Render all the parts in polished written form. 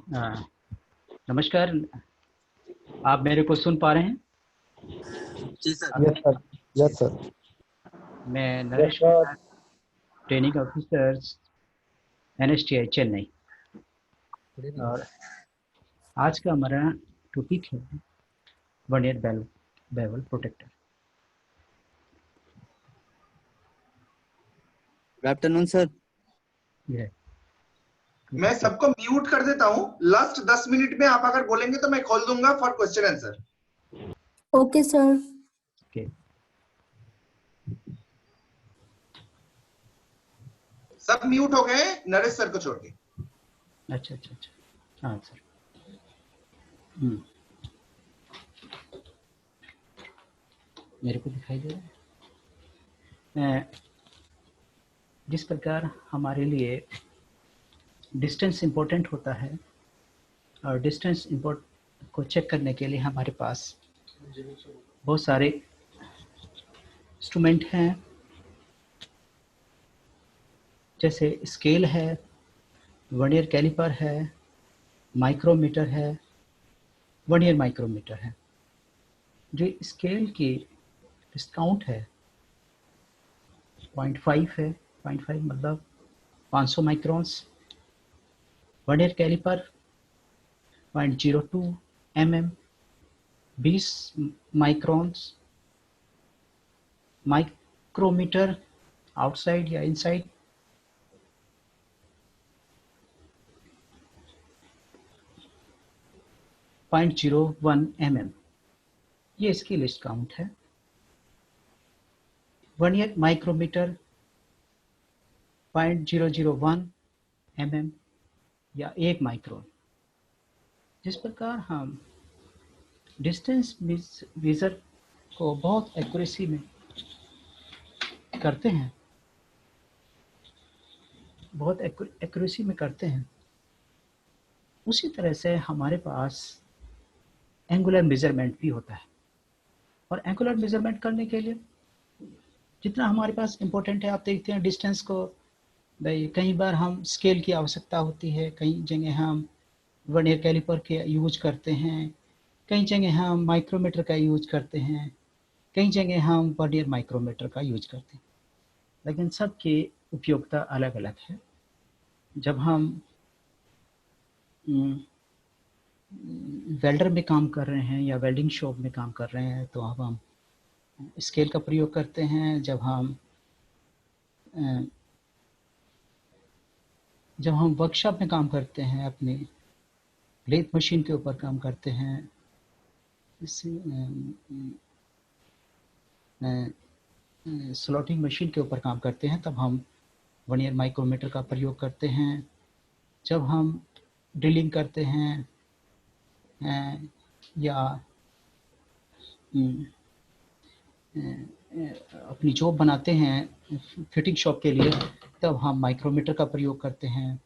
हाँ, नमस्कार। आप मेरे को सुन पा रहे हैं? जी सर। आप? Yes sir. Yes sir. मैं yes Naresh sir. Kumar, training officer, NSTI Chennai. Good evening और सर। आज का हमारा टॉपिक है one year bevel protractor. Good afternoon sir. ये मैं सबको म्यूट कर देता हूँ। लास्ट 10 मिनट में आप अगर बोलेंगे तो मैं खोल दूंगा for question answer. Okay sir. Okay. सब म्यूट हो गए नरेश सर को छोड़ के। अच्छा अच्छा अच्छा। हाँ सर। हम्म, मेरे को दिखाई दे रहा है। जिस प्रकार हमारे लिए डिस्टेंस इम्पोर्टेंट होता है और डिस्टेंस इम्पोर्ट को चेक करने के लिए हमारे पास बहुत सारे इंस्ट्रूमेंट हैं, जैसे स्केल है, वर्नियर कैलिपर है, माइक्रोमीटर है, वर्नियर माइक्रोमीटर है। जो स्केल की डिस्काउंट है 0.5 है, 0.5 मतलब 500 microns. Vernier caliper 0.02 mm, 20 microns. Micrometer outside या इनसाइड 0.01 mm। ये इसकी लिस्ट काउंट है। वर्नियर माइक्रोमीटर 0.001 mm या 1 माइक्रोन। जिस प्रकार हम डिस्टेंस मेजर को बहुत एक्यूरेसी में करते हैं, उसी तरह से हमारे पास एंगुलर मेजरमेंट भी होता है। और एंगुलर मेजरमेंट करने के लिए जितना हमारे पास इम्पोर्टेंट है, आप देखते हैं डिस्टेंस को, भाई कई बार हम स्केल की आवश्यकता होती है, कई जगह हम वर्नियर कैलिपर के यूज करते हैं, कई जगह हम माइक्रोमीटर का यूज करते हैं, कई जगह हम वर्नियर माइक्रोमीटर का यूज करते हैं, लेकिन सबकी उपयोगिता अलग अलग है। जब हम वेल्डर में काम कर रहे हैं या वेल्डिंग शॉप में काम कर रहे हैं तो अब हम स्केल का प्रयोग करते हैं। जब हम वर्कशॉप में काम करते हैं, अपनी लेथ मशीन के ऊपर काम करते हैं, स्लॉटिंग मशीन के ऊपर काम करते हैं, तब हम वर्नियर माइक्रोमीटर का प्रयोग करते हैं। जब हम ड्रिलिंग करते हैं या अपनी जॉब बनाते हैं फिटिंग शॉप के लिए, तब हम माइक्रोमीटर का प्रयोग करते हैं।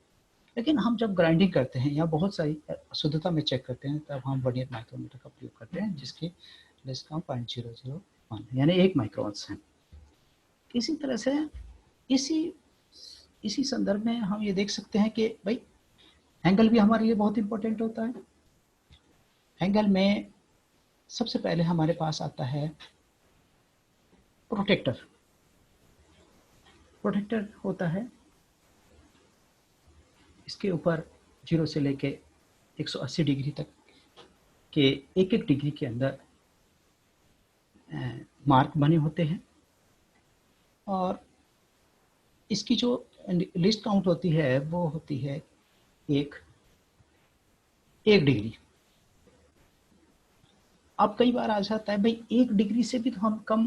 लेकिन हम जब ग्राइंडिंग करते हैं या बहुत सारी शुद्धता में चेक करते हैं, तब हम वर्नियर माइक्रोमीटर का प्रयोग करते हैं, जिसकी डिस्काउंट 0.001 यानी 1 माइक्रॉन्स है। इसी तरह से इसी संदर्भ में हम ये देख सकते हैं कि भाई एंगल भी हमारे लिए बहुत इंपॉर्टेंट होता है। एंगल में सबसे पहले हमारे पास आता है प्रोटेक्टर। प्रोटेक्टर होता है, इसके ऊपर 0 से लेके 180 डिग्री तक के एक एक डिग्री के अंदर मार्क बने होते हैं। और इसकी जो लिस्ट काउंट होती है वो होती है एक डिग्री। अब कई बार आ जाता है भाई 1 डिग्री से भी तो हम कम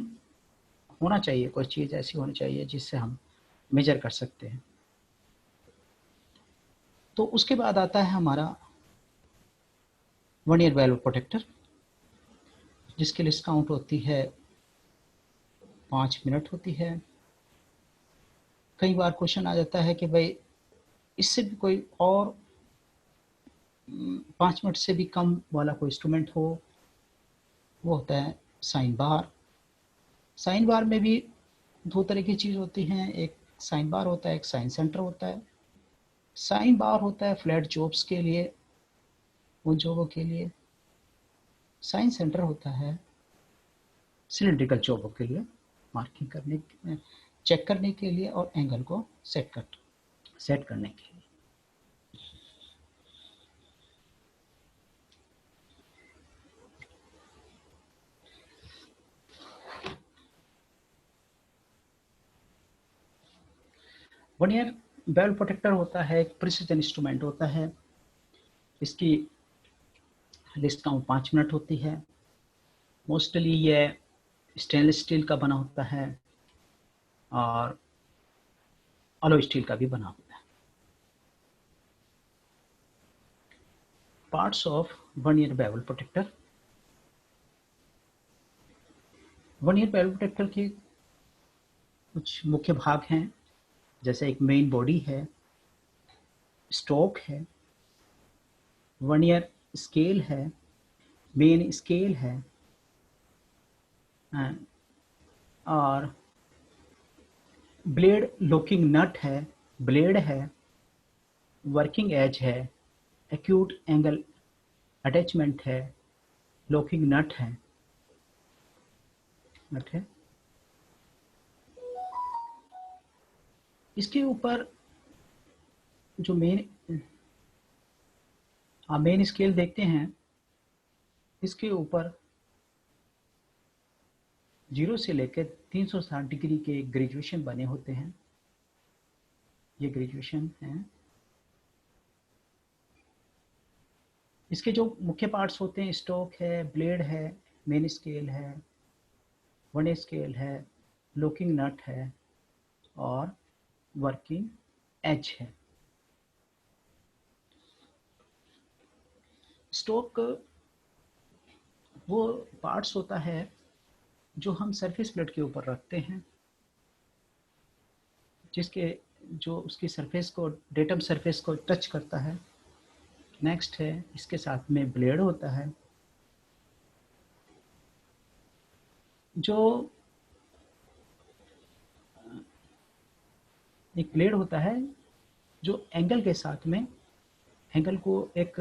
होना चाहिए, कोई चीज़ ऐसी होनी चाहिए जिससे हम मेजर कर सकते हैं। तो उसके बाद आता है हमारा वर्नियर बेवल प्रोटेक्टर, जिसकी लिस्ट काउंट होती है 5 मिनट होती है। कई बार क्वेश्चन आ जाता है कि भाई इससे भी कोई और 5 मिनट से भी कम वाला कोई इंस्ट्रूमेंट हो, वो होता है साइन बार। साइन बार में भी 2 तरह की चीज़ होती हैं, एक साइन बार होता है, एक साइन सेंटर होता है। साइन बार होता है फ्लैट जॉब्स के लिए, उन जॉबों के लिए। साइन सेंटर होता है सिलिंड्रिकल जॉबों के लिए, मार्किंग करने, चेक करने के लिए और एंगल को सेट करने के लिए। वर्नियर बेवल प्रोटेक्टर होता है, एक प्रिसिजन इंस्ट्रूमेंट होता है। इसकी लिस्ट काउंट 5 मिनट होती है। मोस्टली ये स्टेनलेस स्टील का बना होता है और अलॉय स्टील का भी बना होता है। Parts of vernier bevel protractor. Vernier bevel protector के कुछ मुख्य भाग हैं, जैसे एक मेन बॉडी है, स्टॉक है, वर्नियर स्केल है, मेन स्केल है, और ब्लेड लॉकिंग नट है, ब्लेड है, वर्किंग एज है, एक्यूट एंगल अटैचमेंट है, लॉकिंग नट है। इसके ऊपर जो मेन स्केल देखते हैं, इसके ऊपर 0 से लेकर 360 डिग्री के ग्रेजुएशन बने होते हैं। ये ग्रेजुएशन हैं। इसके जो मुख्य पार्ट्स होते हैं, स्टॉक है, ब्लेड है, मेन स्केल है, वन स्केल है, लॉकिंग नट है और वर्किंग एज है। स्टॉक वो पार्ट्स होता है जो हम सरफेस प्लेट के ऊपर रखते हैं, जिसके जो उसकी सरफेस को, डेटम सरफेस को टच करता है। नेक्स्ट है, इसके साथ में ब्लेड होता है, जो एक ब्लेड होता है जो एंगल के साथ में, एंगल को एक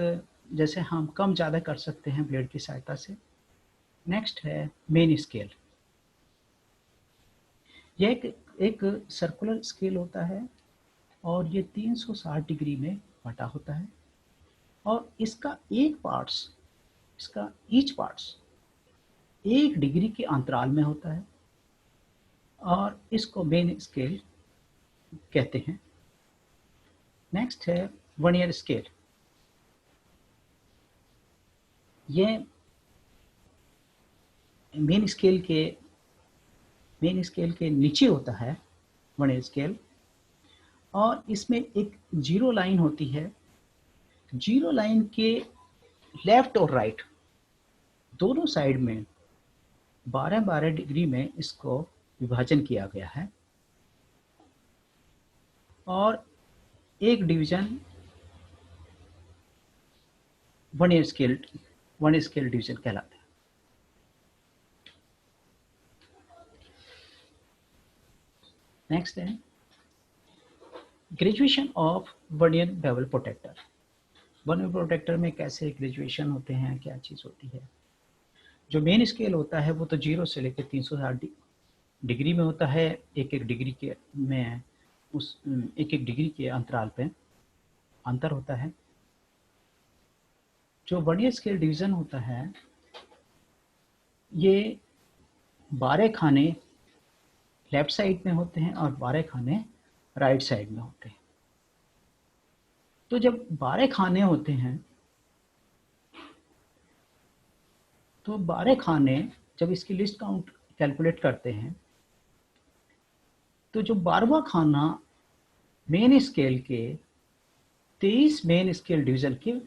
जैसे हम कम ज़्यादा कर सकते हैं ब्लेड की सहायता से। नेक्स्ट है मेन स्केल। यह एक सर्कुलर स्केल होता है और ये 360 डिग्री में बटा होता है और इसका ईच पार्ट्स 1 डिग्री के अंतराल में होता है और इसको मेन स्केल कहते हैं। नेक्स्ट है वर्नियर स्केल। ये मेन स्केल के नीचे होता है वर्नियर स्केल, और इसमें एक जीरो लाइन होती है। जीरो लाइन के लेफ्ट और राइट दोनों साइड में 12-12 डिग्री में इसको विभाजन किया गया है और एक डिवीजन वर्नियर स्केल डिवीजन कहलाता है। नेक्स्ट है graduation of vernier bevel protractor. Vernier protractor में कैसे ग्रेजुएशन होते हैं, क्या चीज़ होती है। जो मेन स्केल होता है वो तो 0 से लेकर 360 डिग्री में होता है। एक डिग्री के अंतराल पे अंतर होता है। जो वर्नियर स्केल डिवीजन होता है, ये 12 खाने लेफ्ट साइड में होते हैं और 12 खाने राइट साइड में होते हैं। तो जब 12 खाने होते हैं, तो 12 खाने जब इसकी लिस्ट काउंट कैलकुलेट करते हैं, तो जो 12वां खाना मेन स्केल के 23 मेन स्केल डिवीजन के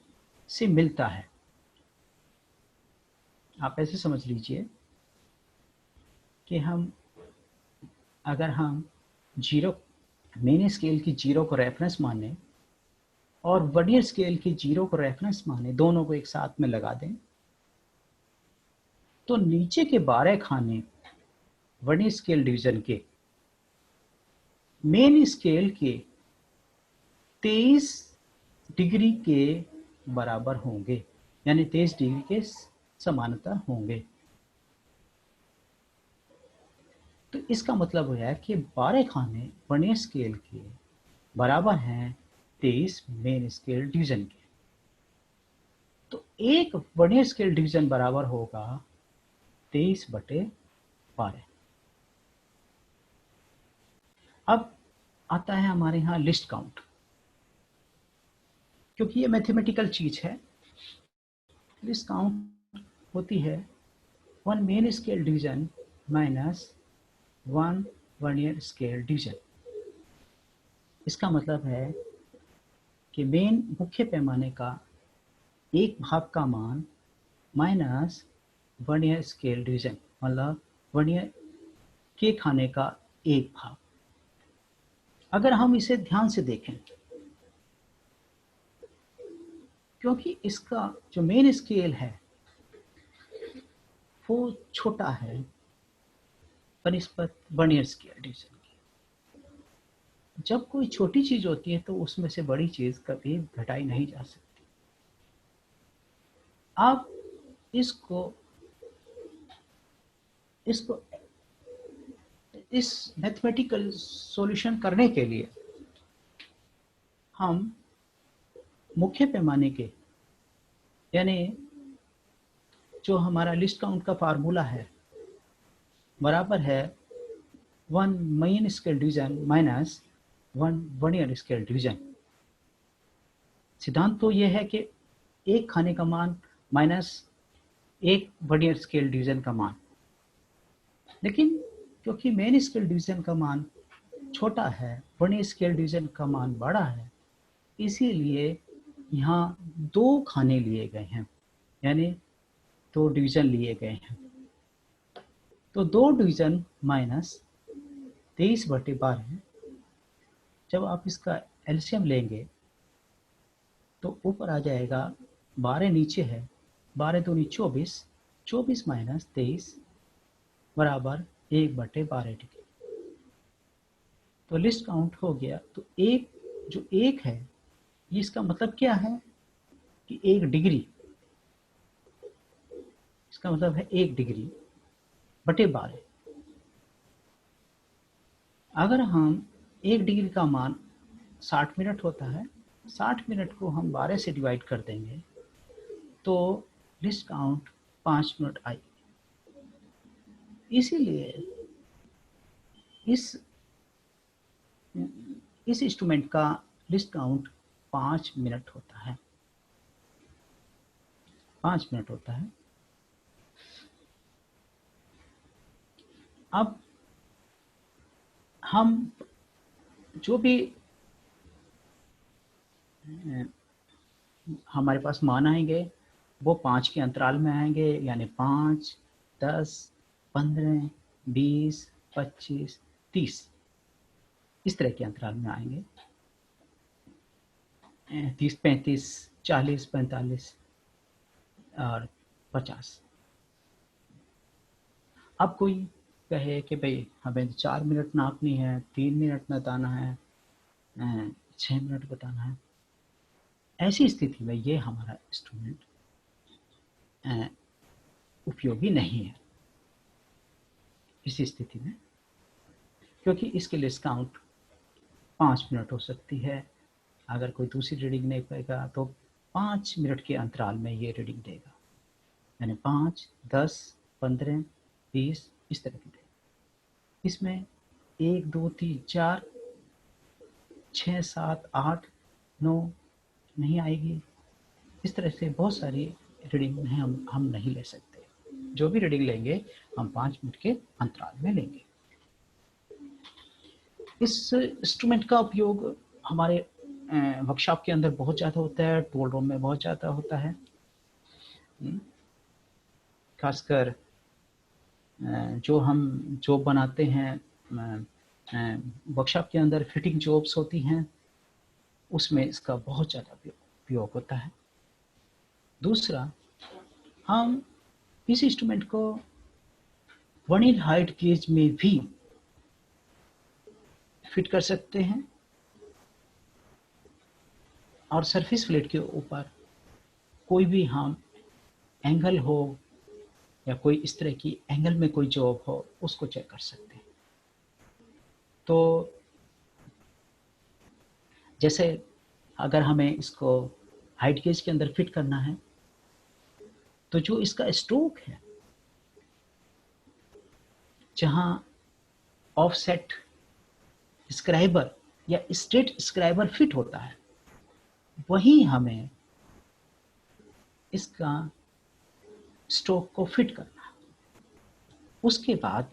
से मिलता है। आप ऐसे समझ लीजिए कि अगर हम जीरो मेन स्केल की 0 को रेफरेंस माने और वर्नियर स्केल की 0 को रेफरेंस माने, दोनों को एक साथ में लगा दें, तो नीचे के 12 खाने वर्नियर स्केल डिवीजन के मेन स्केल के 23 डिग्री के बराबर होंगे। यानी 23 डिग्री के समानांतर होंगे। तो इसका मतलब है कि 12 खाने वर्नियर स्केल के बराबर हैं 23 मेन स्केल डिवीजन के। तो एक वर्नियर स्केल डिवीजन बराबर होगा 23/12। अब आता है हमारे यहाँ लिस्ट काउंट। क्योंकि ये मैथमेटिकल चीज है, लिस्ट काउंट होती है 1 main scale division minus 1 vernier scale division. इसका मतलब है कि मेन मुख्य पैमाने का एक भाग का मान माइनस वर्नियर स्केल डिवीजन, मतलब वर्नियर के खाने का एक भाग। अगर हम इसे ध्यान से देखें, क्योंकि इसका जो मेन स्केल है वो छोटा है बनिस्बत वर्नियर स्केल डिवीजन की। जब कोई छोटी चीज होती है तो उसमें से बड़ी चीज कभी घटाई नहीं जा सकती। आप इसको इस मैथमेटिकल सॉल्यूशन करने के लिए हम मुख्य पैमाने के, यानी जो हमारा लिस्ट काउंट का फार्मूला है, बराबर है 1 main scale division minus 1 vernier scale division. सिद्धांत तो यह है कि एक खाने का मान माइनस एक वर्नियर स्केल डिवीजन का मान, लेकिन क्योंकि मेन स्केल डिवीजन का मान छोटा है, वर्नियर स्केल डिवीजन का मान बड़ा है, इसीलिए यहाँ 2 खाने लिए गए हैं, यानी 2 डिवीजन लिए गए हैं। तो 2 डिवीजन माइनस 23/12, जब आप इसका एलसीएम लेंगे तो ऊपर आ जाएगा 12 नीचे है, 12 दूनी 24, 24 माइनस 23 बराबर 1/12 डिग्री। तो लिस्ट काउंट हो गया। तो एक जो एक है, ये इसका मतलब क्या है कि 1 डिग्री, इसका मतलब है 1 डिग्री बटे 12। अगर हम 1 डिग्री का मान 60 मिनट होता है, 60 मिनट को हम 12 से डिवाइड कर देंगे तो लिस्ट काउंट 5 मिनट आएगी। इसीलिए इस इंस्ट्रूमेंट का लिस्ट काउंट 5 मिनट होता है, 5 मिनट होता है। अब हम जो भी हमारे पास मान आएंगे वो 5 के अंतराल में आएंगे, यानी 5, 10, 15, 20, 25, 30 इस तरह के अंतराल में आएंगे। 30, 35, 40, 45 और 50। अब कोई कहे कि भाई हमें 4 मिनट नापनी है, 3 मिनट बताना है, 6 मिनट बताना है, ऐसी स्थिति में ये हमारा इंस्ट्रूमेंट उपयोगी नहीं है इस स्थिति में, क्योंकि इसके लिस्ट काउंट 5 मिनट हो सकती है। अगर कोई दूसरी रीडिंग नहीं पाएगा तो 5 मिनट के अंतराल में ये रीडिंग देगा, यानी 5, 10, 15, 20 इस तरह की देगा। इसमें 1, 2, 3, 4, 6, 7, 8, 9 नहीं आएगी। इस तरह से बहुत सारी रीडिंग हम नहीं ले सकते। जो भी रीडिंग लेंगे हम 5 मिनट के अंतराल में लेंगे। इस इंस्ट्रूमेंट का उपयोग हमारे वर्कशॉप के अंदर बहुत ज़्यादा होता है, टूल रूम में बहुत ज़्यादा होता है। खासकर जो हम जॉब बनाते हैं वर्कशॉप के अंदर, फिटिंग जॉब्स होती हैं, उसमें इसका बहुत ज़्यादा उपयोग होता है। दूसरा, हम इस इंस्ट्रूमेंट को वर्नियर हाइट गेज में भी फिट कर सकते हैं और सरफेस प्लेट के ऊपर कोई भी हम एंगल हो या कोई इस तरह की एंगल में कोई जॉब हो उसको चेक कर सकते हैं। तो जैसे अगर हमें इसको हाइट गेज के अंदर फिट करना है तो जो इसका स्ट्रोक है, जहां ऑफसेट स्क्राइबर या स्ट्रेट स्क्राइबर फिट होता है, वहीं हमें इसका स्ट्रोक को फिट करना है। उसके बाद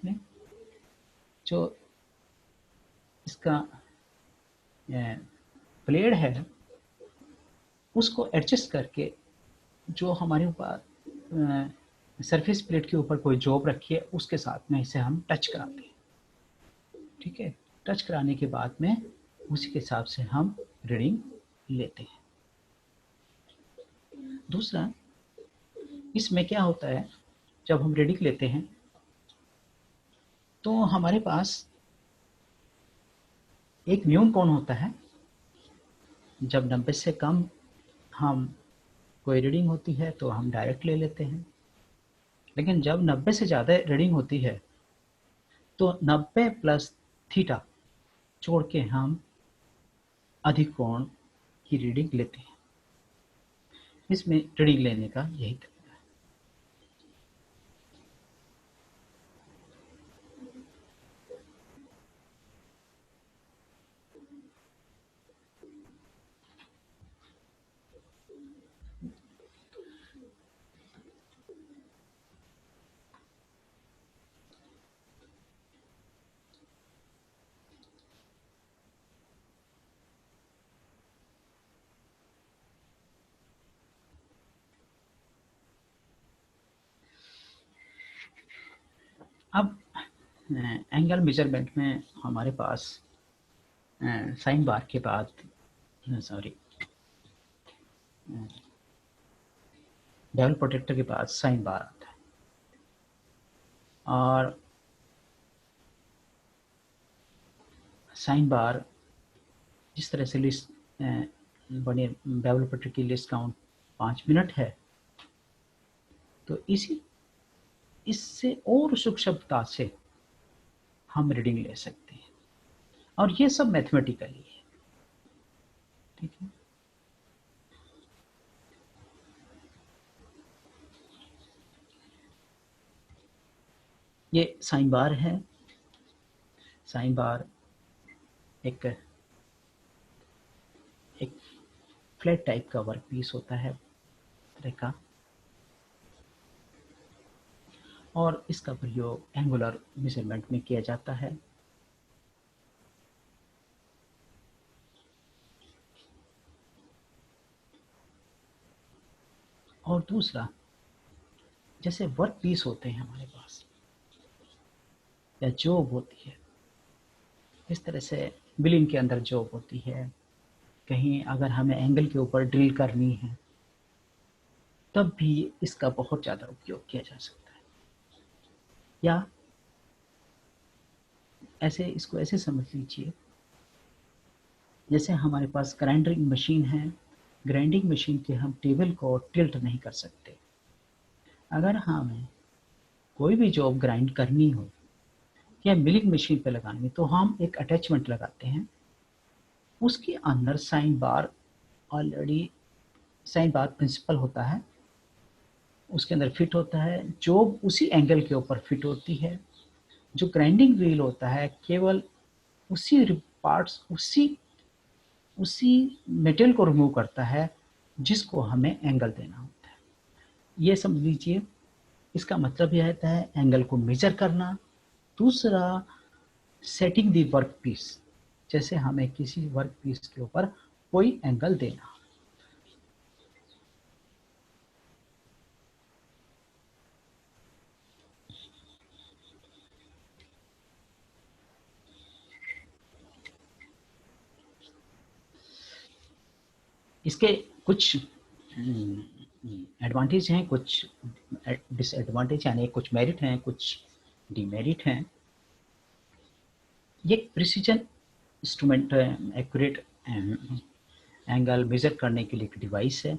में जो इसका ब्लेड है उसको एडजस्ट करके जो हमारे ऊपर सरफेस प्लेट के ऊपर कोई जॉब रखी है उसके साथ में इसे हम टच कराते हैं। ठीक है, टच कराने के बाद में उसी के हिसाब से हम रीडिंग लेते हैं। दूसरा, इसमें क्या होता है, जब हम रीडिंग लेते हैं तो हमारे पास एक न्यून कोण होता है। जब 90 से कम हम कोई रीडिंग होती है तो हम डायरेक्ट ले लेते हैं, लेकिन जब 90 से ज़्यादा रीडिंग होती है तो 90 प्लस थीटा छोड़ के हम अधिक कोण की रीडिंग लेते हैं। इसमें रीडिंग लेने का यही तरीका है। अब एंगल मेजरमेंट में हमारे पास साइन बार के बाद बेवल प्रोटेक्टर के बाद साइन बार आता है, और साइन बार जिस तरह से लिस्ट बने, बेवल प्रोटेक्टर की लिस्ट काउंट 5 मिनट है, तो इससे और सूक्ष्मता से हम रीडिंग ले सकते हैं, और ये सब मैथमेटिकली है। ठीक है, ये साइन बार है। साइन बार एक फ्लैट टाइप का वर्क पीस होता है तरह का, और इसका प्रयोग एंगुलर मेजरमेंट में किया जाता है। और दूसरा, जैसे वर्क पीस होते हैं हमारे पास या जॉब होती है, इस तरह से बिलिंग के अंदर जॉब होती है, कहीं अगर हमें एंगल के ऊपर ड्रिल करनी है तब भी इसका बहुत ज़्यादा उपयोग किया जा सकता है। या इसको ऐसे समझ लीजिए, जैसे हमारे पास ग्राइंडिंग मशीन है, ग्राइंडिंग मशीन के हम टेबल को टिल्ट नहीं कर सकते। अगर हमें कोई भी जॉब ग्राइंड करनी हो या मिलिंग मशीन पे लगानी, तो हम एक अटैचमेंट लगाते हैं, उसके अंदर sine bar already sine bar principle होता है, उसके अंदर फिट होता है, जॉब उसी एंगल के ऊपर फिट होती है। जो ग्राइंडिंग व्हील होता है केवल उसी पार्ट्स उसी मेटेरियल को रिमूव करता है जिसको हमें एंगल देना होता है। ये समझ लीजिए, इसका मतलब यह रहता है एंगल को मेजर करना। दूसरा, सेटिंग दी वर्क पीस, जैसे हमें किसी वर्क पीस के ऊपर कोई एंगल देना। इसके कुछ एडवांटेज हैं, कुछ डिसएडवांटेज, यानी कुछ मेरिट हैं, कुछ डिमेरिट हैं। ये precision instrument, accurate angle measure करने के लिए एक डिवाइस है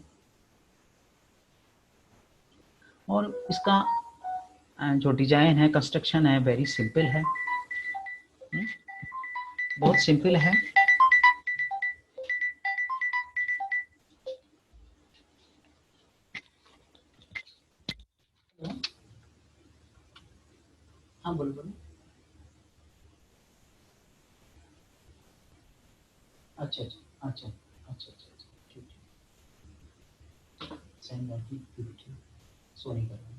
और इसका जो डिजाइन है, कंस्ट्रक्शन है, वेरी सिंपल है, बहुत सिंपल है। हाँ बोलो बोलो। अच्छा अच्छा अच्छा अच्छा अच्छा अच्छा, ठीक ठीक। साइन बार की एक्टिविटी शो नहीं कर रहा है।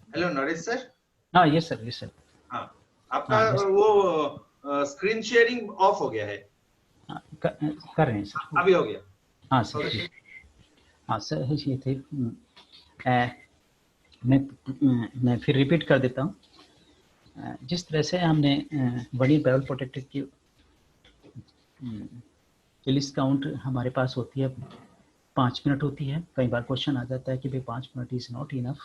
Hello Naresh sir. हाँ यस सर, यस सर। हाँ, आपका हाँ yes, वो स्क्रीन शेयरिंग ऑफ हो गया है। हाँ, कर रहे हैं सर। अभी हो गया। हाँ सर ओके। ठीक। हाँ सर ये थे। मैं फिर रिपीट कर देता हूँ। जिस तरह से हमने बड़ी बैरल प्रोटेक्टर की रिलीज काउंट हमारे पास होती है 5 मिनट होती है। कई बार क्वेश्चन आ जाता है कि भाई 5 मिनट इज़ नॉट इनफ,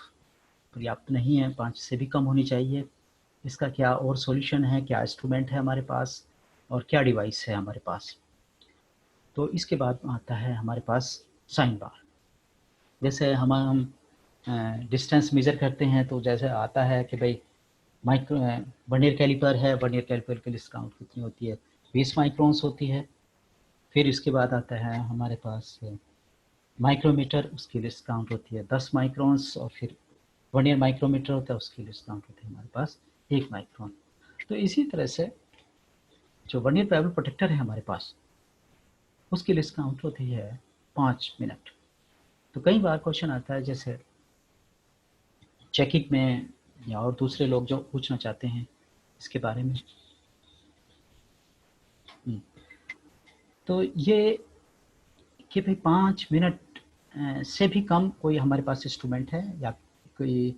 पर्याप्त नहीं है, 5 से भी कम होनी चाहिए। इसका क्या और सॉल्यूशन है, क्या इंस्ट्रूमेंट है हमारे पास और क्या डिवाइस है हमारे पास। तो इसके बाद आता है हमारे पास साइन बार। जैसे हम डिस्टेंस मेज़र करते हैं तो जैसे आता है कि भाई माइक्रो वर्नियर कैलिपर है, वर्नियर कैलिपर की लिस्ट काउंट कितनी होती है, 20 माइक्रोन्स होती है। फिर इसके बाद आता है हमारे पास माइक्रोमीटर, उसकी लिस्ट काउंट होती है 10 माइक्रोन्स। और फिर वर्नियर माइक्रोमीटर होता है, उसकी लिस्ट काउंट होती है हमारे पास 1 माइक्रोन। तो इसी तरह से जो वर्नियर ट्रैवल प्रोटेक्टर है हमारे पास, उसकी लिस्ट काउंट होती है 5 मिनट। तो कई बार क्वेश्चन आता है जैसे चेकिंग में या और दूसरे लोग जो पूछना चाहते हैं इसके बारे में। तो ये कि भाई 5 मिनट से भी कम कोई हमारे पास इंस्ट्रूमेंट है या कोई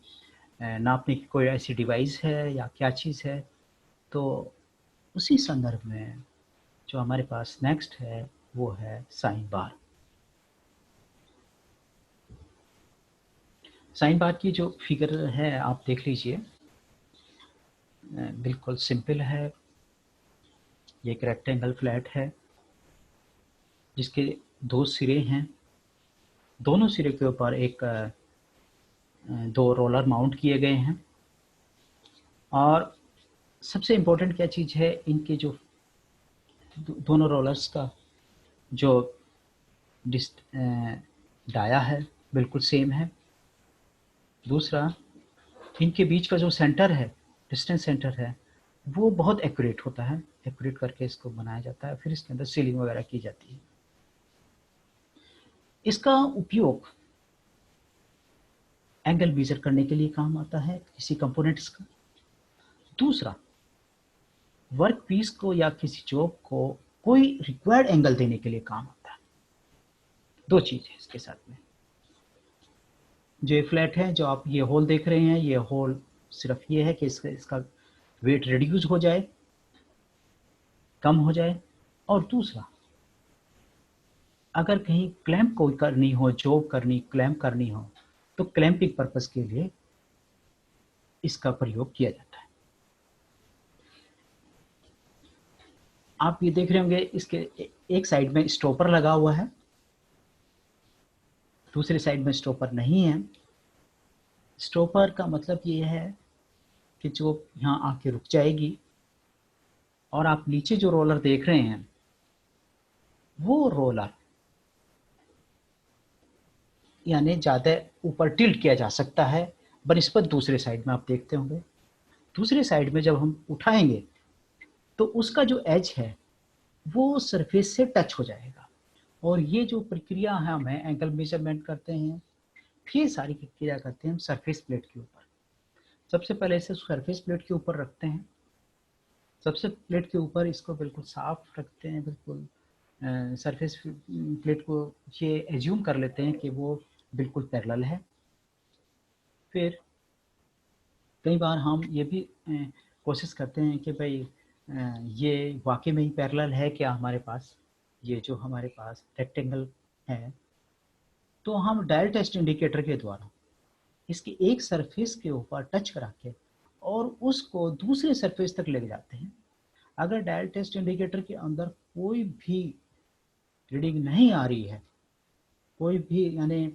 नापने की कोई ऐसी डिवाइस है या क्या चीज़ है, तो उसी संदर्भ में जो हमारे पास नेक्स्ट है वो है साइन बार। साइन बार की जो फिगर है आप देख लीजिए, बिल्कुल सिंपल है। ये एक रेक्टेंगल फ्लैट है जिसके 2 सिरे हैं। दोनों सिरे के ऊपर एक 2 रोलर माउंट किए गए हैं। और सबसे इम्पोर्टेंट क्या चीज़ है, इनके जो दोनों रोलर्स का जो डाया है बिल्कुल सेम है। दूसरा, इनके बीच का जो सेंटर है, डिस्टेंस सेंटर है, वो बहुत एक्यूरेट होता है। एक्यूरेट करके इसको बनाया जाता है, फिर इसके अंदर सीलिंग वगैरह की जाती है। इसका उपयोग एंगल मेजर करने के लिए काम आता है किसी कंपोनेंट्स का। दूसरा, वर्क पीस को या किसी जॉब को कोई रिक्वायर्ड एंगल देने के लिए काम आता है। 2 चीज़ है इसके साथ में। जो ये फ्लैट है, जो आप ये होल देख रहे हैं, ये होल सिर्फ ये है कि इसका वेट रिड्यूस हो जाए, कम हो जाए। और दूसरा, अगर कहीं क्लैंप कोई करनी हो, जॉब करनी, क्लैंप करनी हो, तो क्लैंपिंग पर्पस के लिए इसका प्रयोग किया जाता है। आप ये देख रहे होंगे, इसके एक साइड में स्टॉपर लगा हुआ है, दूसरी साइड में स्टॉपर नहीं है। स्टॉपर का मतलब ये है कि जो यहाँ आके रुक जाएगी, और आप नीचे जो रोलर देख रहे हैं, वो रोलर यानी ज़्यादा ऊपर टिल्ट किया जा सकता है बनिस्बत दूसरे साइड में। आप देखते होंगे दूसरे साइड में जब हम उठाएंगे तो उसका जो एज है वो सरफेस से टच हो जाएगा। और ये जो प्रक्रिया है, हम एंगल मेजरमेंट करते हैं, फिर सारी प्रक्रिया करते हैं हम सरफेस प्लेट के ऊपर। सबसे पहले इसे सरफेस प्लेट के ऊपर रखते हैं, सबसे प्लेट के ऊपर इसको बिल्कुल साफ रखते हैं, बिल्कुल सरफेस प्लेट को ये एज्यूम कर लेते हैं कि वो बिल्कुल पैरेलल है। फिर कई बार हम ये भी कोशिश करते हैं कि भाई ये वाकई में ही पैरेलल है क्या हमारे पास, ये जो हमारे पास रेक्टेंगल है। तो हम डायल टेस्ट इंडिकेटर के द्वारा इसकी एक सरफेस के ऊपर टच करा के और उसको दूसरे सरफेस तक ले जाते हैं। अगर डायल टेस्ट इंडिकेटर के अंदर कोई भी रीडिंग नहीं आ रही है, कोई भी यानी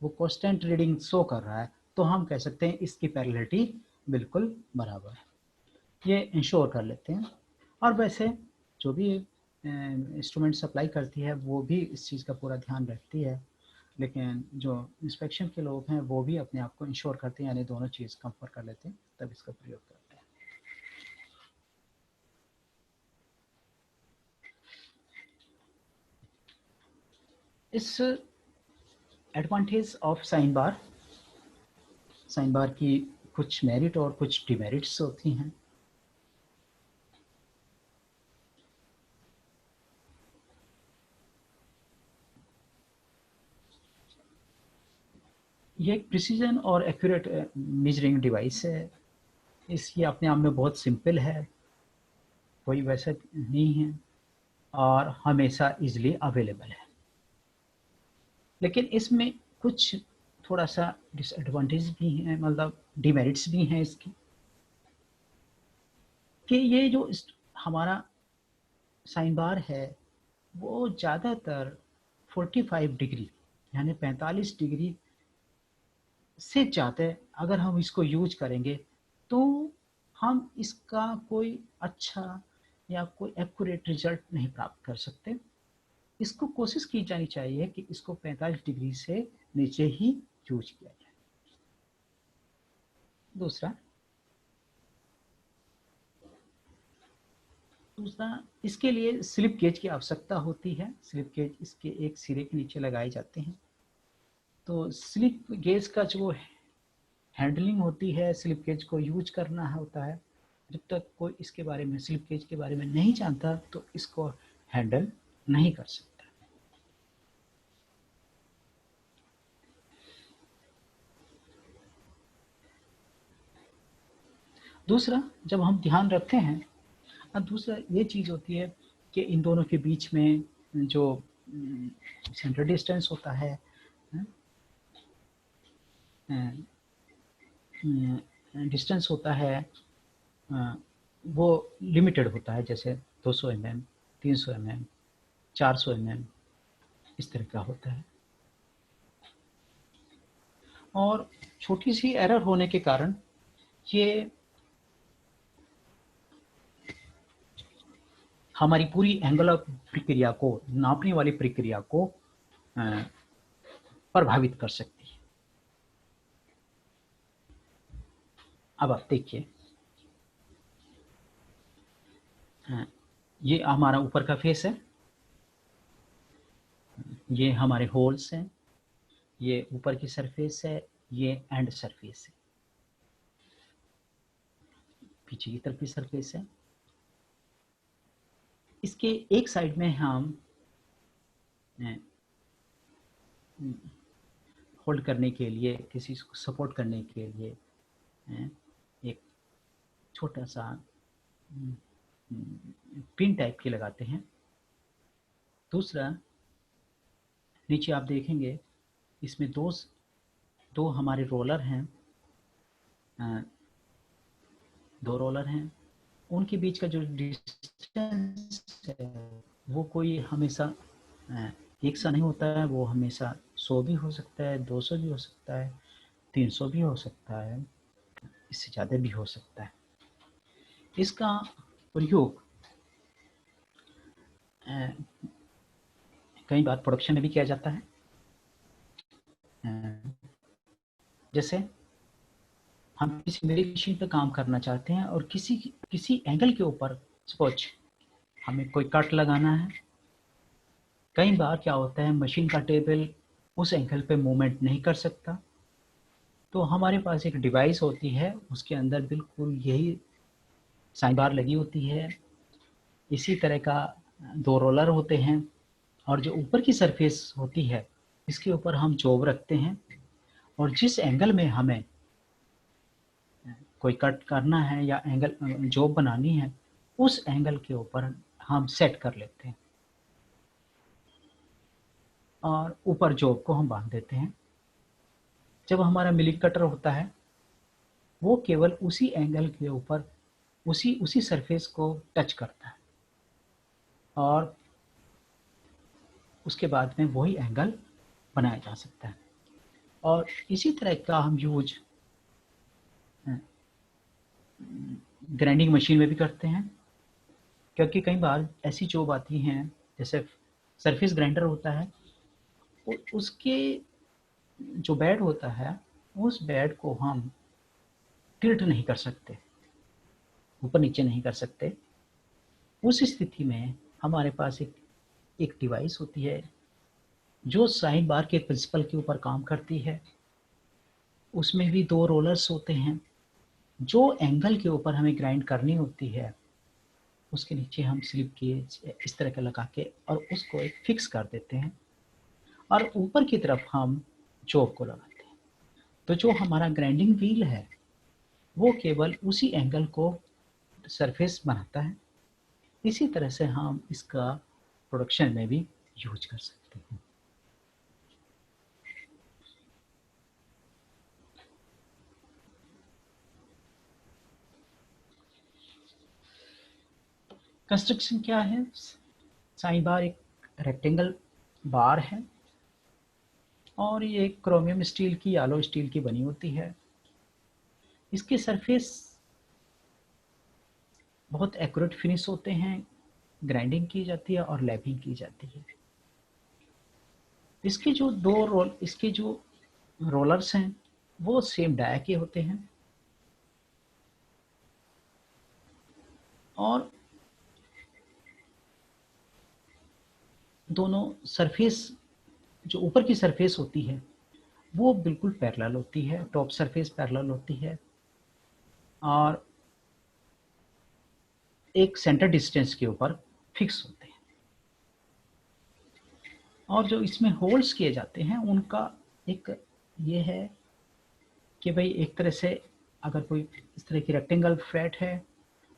वो कांस्टेंट रीडिंग शो कर रहा है, तो हम कह सकते हैं इसकी पैरेललिटी बिल्कुल बराबर है। ये इंश्योर कर लेते हैं। और वैसे जो भी इंस्ट्रूमेंट सप्लाई करती है वो भी इस चीज़ का पूरा ध्यान रखती है, लेकिन जो इंस्पेक्शन के लोग हैं वो भी अपने आप को इंश्योर करते हैं, यानी दोनों चीज़ कंफर्म कर लेते हैं, तब इसका प्रयोग करते हैं। इस एडवांटेज ऑफ साइन बार की कुछ मेरिट और कुछ डिमेरिट्स होती हैं। ये एक प्रिसीजन और एक्यूरेट मेजरिंग डिवाइस है। ये अपने आप में बहुत सिंपल है, कोई वैसा नहीं है, और हमेशा इजीली अवेलेबल है। लेकिन इसमें कुछ थोड़ा सा डिसएडवांटेज भी हैं, मतलब डिमेरिट्स भी हैं इसकी, कि ये जो हमारा साइन बार है वो ज़्यादातर 45 डिग्री यानी 45 डिग्री से ज़्यादा अगर हम इसको यूज करेंगे तो हम इसका कोई अच्छा या कोई एक्यूरेट रिजल्ट नहीं प्राप्त कर सकते। इसको कोशिश की जानी चाहिए कि इसको 45 डिग्री से नीचे ही यूज किया जाए। दूसरा इसके लिए स्लिप गेज की आवश्यकता होती है। स्लिप गेज इसके एक सिरे के नीचे लगाए जाते हैं। तो स्लिप गेज का जो हैंडलिंग होती है, स्लिप गेज को यूज करना होता है। जब तक कोई इसके बारे में, स्लिप गेज के बारे में नहीं जानता, तो इसको हैंडल नहीं कर सकता। दूसरा, जब हम ध्यान रखते हैं, अब दूसरा ये चीज़ होती है कि इन दोनों के बीच में जो सेंटर डिस्टेंस होता है, डिस्टेंस होता है, वो लिमिटेड होता है। जैसे 200 mm, 300 mm, 400 mm इस तरह का होता है। और छोटी सी एरर होने के कारण ये हमारी पूरी एंगुलर प्रक्रिया को, नापने वाली प्रक्रिया को प्रभावित कर सकती है। अब आप देखिए, ये हमारा ऊपर का फेस है, ये हमारे होल्स हैं, ये ऊपर की सरफेस है, ये एंड सरफेस है, पीछे की तरफ की सरफेस है। इसके एक साइड में हम होल्ड करने के लिए, किसी को सपोर्ट करने के लिए एक छोटा सा पिन टाइप के लगाते हैं। दूसरा, नीचे आप देखेंगे इसमें दो हमारे रोलर हैं, दो रोलर हैं। उनके बीच का जो डिस्टेंस है वो कोई हमेशा एक सा नहीं होता है, वो हमेशा 100 भी हो सकता है, 200 भी हो सकता है, 300 भी हो सकता है, इससे ज़्यादा भी हो सकता है। इसका प्रयोग कई बार प्रोडक्शन में भी किया जाता है। जैसे हम किसी मिलिंग मशीन पर काम करना चाहते हैं और किसी एंगल के ऊपर सपोज हमें कोई कट लगाना है। कई बार क्या होता है, मशीन का टेबल उस एंगल पे मूवमेंट नहीं कर सकता, तो हमारे पास एक डिवाइस होती है, उसके अंदर बिल्कुल यही साइन बार लगी होती है, इसी तरह का दो रोलर होते हैं, और जो ऊपर की सरफेस होती है इसके ऊपर हम जॉब रखते हैं, और जिस एंगल में हमें कोई कट करना है या एंगल जॉब बनानी है उस एंगल के ऊपर हम सेट कर लेते हैं और ऊपर जॉब को हम बांध देते हैं। जब हमारा मिलिंग कटर होता है वो केवल उसी एंगल के ऊपर उसी सरफेस को टच करता है और उसके बाद में वही एंगल बनाया जा सकता है। और इसी तरह का हम यूज ग्राइंडिंग मशीन में भी करते हैं, क्योंकि कई बार ऐसी जॉब आती हैं, जैसे सरफेस ग्राइंडर होता है, उसके जो बेड होता है उस बेड को हम टिल्ट नहीं कर सकते, ऊपर नीचे नहीं कर सकते। उस स्थिति में हमारे पास एक डिवाइस होती है जो साइन बार के प्रिंसिपल के ऊपर काम करती है। उसमें भी दो रोलर्स होते हैं, जो एंगल के ऊपर हमें ग्राइंड करनी होती है उसके नीचे हम स्लिप गेज इस तरह का लगा के और उसको एक फिक्स कर देते हैं और ऊपर की तरफ हम जॉब को लगाते हैं। तो जो हमारा ग्राइंडिंग व्हील है वो केवल उसी एंगल को सरफेस बनाता है। इसी तरह से हम इसका प्रोडक्शन में भी यूज कर सकते हैं। कंस्ट्रक्शन क्या है? साइन बार एक रेक्टेंगल बार है और ये क्रोमियम स्टील की, येलो स्टील की बनी होती है। इसके सरफेस बहुत एक्यूरेट फिनिश होते हैं, ग्राइंडिंग की जाती है और लैपिंग की जाती है। इसके जो रोलर्स हैं वो सेम डाया के होते हैं और दोनों सरफेस, जो ऊपर की सरफेस होती है वो बिल्कुल पैरेलल होती है, टॉप सरफेस पैरेलल होती है और एक सेंटर डिस्टेंस के ऊपर फिक्स होते हैं। और जो इसमें होल्स किए जाते हैं उनका एक ये है कि भाई एक तरह से अगर कोई इस तरह की रेक्टेंगल फ्लैट है,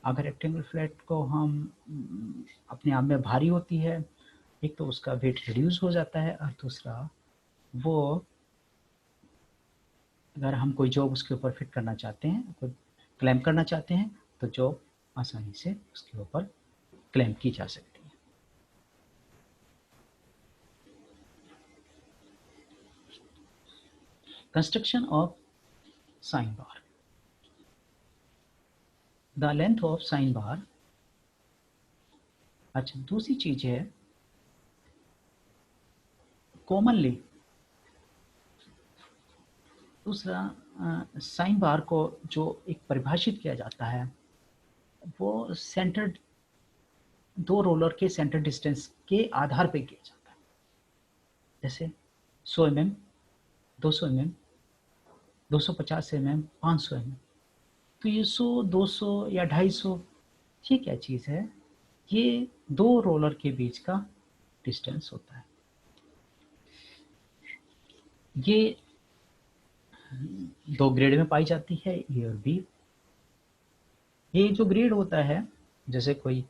अगर रेक्टेंगल फ्लैट को हम अपने आप में भारी होती है, एक तो उसका वेट रिड्यूस हो जाता है और दूसरा वो अगर हम कोई जॉब उसके ऊपर फिट करना चाहते हैं, कोई क्लैम्प करना चाहते हैं तो जॉब आसानी से उसके ऊपर क्लैम्प की जा सकती है। Construction of sine bar. The length of sine बार। अच्छा, दूसरी चीज है कॉमनली दूसरा साइन बार को जो एक परिभाषित किया जाता है वो सेंटर, दो रोलर के सेंटर डिस्टेंस के आधार पर किया जाता है। जैसे 100 mm, 200 mm, 250 mm, 500 mm। तो ये 100, 200 या 250 ये क्या चीज़ है? ये दो रोलर के बीच का डिस्टेंस होता है। ये दो ग्रेड में पाई जाती है, ए और बी। ये जो ग्रेड होता है, जैसे कोई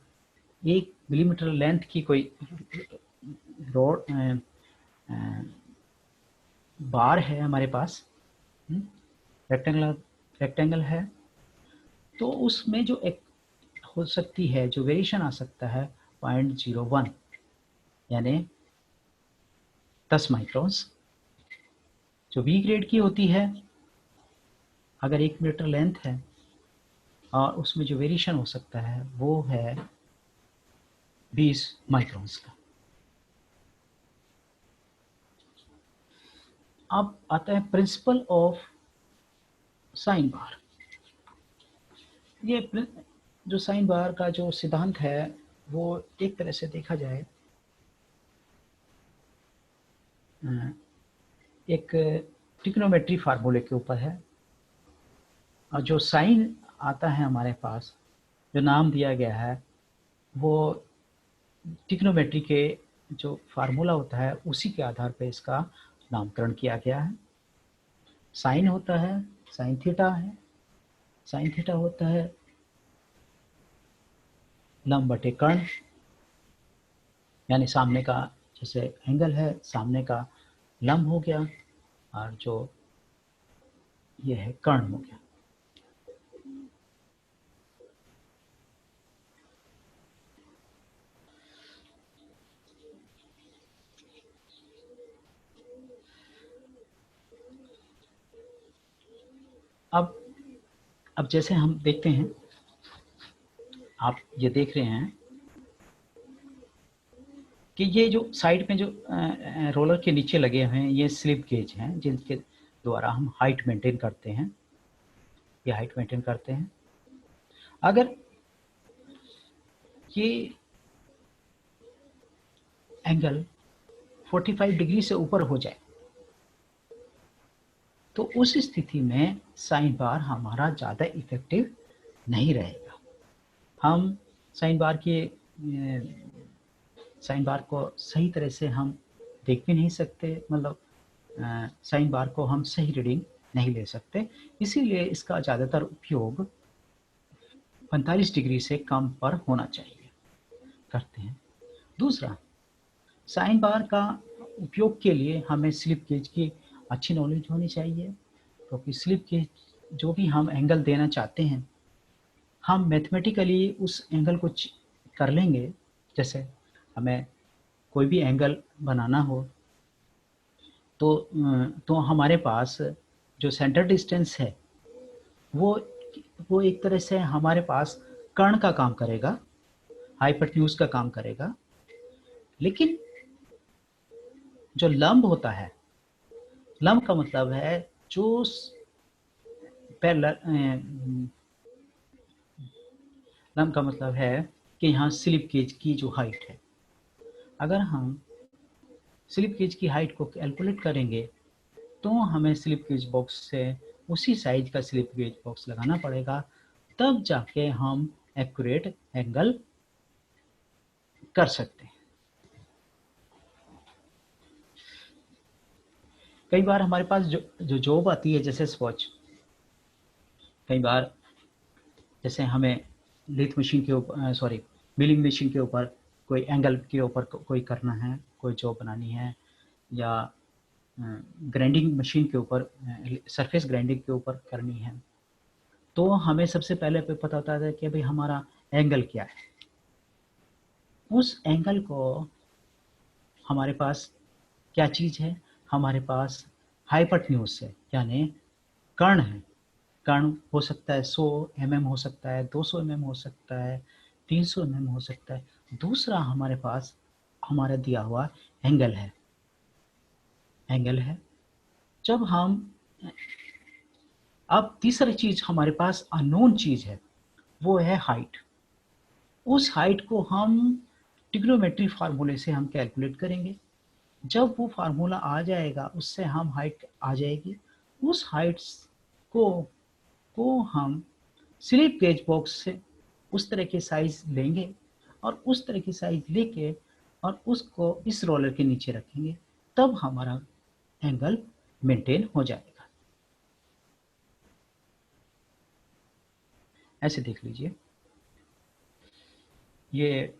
1 मिलीमीटर लेंथ की कोई रोड बार है हमारे पास, रेक्टेंगल है, तो उसमें जो एक हो सकती है, जो वेरिएशन आ सकता है 0.01 यानी 10 माइक्रोन्स। जो बी ग्रेड की होती है, अगर 1 मीटर लेंथ है और उसमें जो वेरिएशन हो सकता है वो है 20 माइक्रोन्स का। अब आता है प्रिंसिपल ऑफ साइन बार। ये जो साइन बार का जो सिद्धांत है वो एक तरह से देखा जाए एक ट्रिग्नोमेट्री फार्मूले के ऊपर है। और जो साइन आता है हमारे पास, जो नाम दिया गया है, वो ट्रिग्नोमेट्री के जो फार्मूला होता है उसी के आधार पर इसका नामकरण किया गया है। साइन होता है, साइन थीटा है, साइन थीटा होता है लंब बटे कर्ण, यानी सामने का जैसे एंगल है, सामने का लंब हो गया और जो ये है कर्ण हो गया। अब जैसे हम देखते हैं, आप ये देख रहे हैं कि ये जो साइड में जो रोलर के नीचे लगे हुए हैं ये स्लिप गेज हैं, जिनके द्वारा हम हाइट मेंटेन करते हैं। ये हाइट मेंटेन करते हैं। अगर ये एंगल 45 डिग्री से ऊपर हो जाए तो उस स्थिति में साइन बार हमारा ज़्यादा इफेक्टिव नहीं रहेगा। हम साइन बार को सही तरह से हम देख भी नहीं सकते, मतलब साइन बार को हम सही रीडिंग नहीं ले सकते, इसीलिए इसका ज़्यादातर उपयोग 45 डिग्री से कम पर होना चाहिए करते हैं। दूसरा, साइन बार का उपयोग के लिए हमें स्लिप गेज की अच्छी नॉलेज होनी चाहिए, क्योंकि स्लिप गेज जो भी हम एंगल देना चाहते हैं, हम मैथमेटिकली उस एंगल को कर लेंगे। जैसे हमें कोई भी एंगल बनाना हो तो हमारे पास जो सेंटर डिस्टेंस है वो एक तरह से हमारे पास कर्ण का काम करेगा, हाइपोटेन्यूज का काम करेगा। लेकिन जो लंब होता है, लंब का मतलब है जो लंब का मतलब है कि यहाँ स्लिप गेज की जो हाइट है, अगर हम स्लिप गेज की हाइट को कैलकुलेट करेंगे तो हमें स्लिप गेज बॉक्स से उसी साइज का स्लिप गेज बॉक्स लगाना पड़ेगा, तब जाके हम एक्यूरेट एंगल कर सकते हैं। कई बार हमारे पास जो जॉब आती है, जैसे स्वॉच, कई बार जैसे हमें लीथ मशीन के ऊपर मिलिंग मशीन के ऊपर कोई एंगल के ऊपर कोई करना है, कोई जॉब बनानी है, या ग्राइंडिंग मशीन के ऊपर सरफेस ग्राइंडिंग के ऊपर करनी है, तो हमें सबसे पहले पता होता है कि भाई हमारा एंगल क्या है। उस एंगल को हमारे पास क्या चीज़ है, हमारे पास हाइपोटेन्यूज है, यानी कर्ण है। कर्ण हो सकता है 100 mm हो सकता है, 200 mm हो सकता है, 300 mm हो सकता है। दूसरा हमारे पास हमारा दिया हुआ एंगल है। जब हम अब तीसरी चीज हमारे पास अननोन चीज है, वो है हाइट। उस हाइट को हम ट्रिग्नोमेट्री फार्मूले से हम कैलकुलेट करेंगे। जब वो फार्मूला आ जाएगा, उससे हम हाइट आ जाएगी, उस हाइट को हम स्लिप गेज बॉक्स से उस तरह के साइज लेंगे और उस तरह की साइज लेके और उसको इस रोलर के नीचे रखेंगे, तब हमारा एंगल मेंटेन हो जाएगा। ऐसे देख लीजिए, ये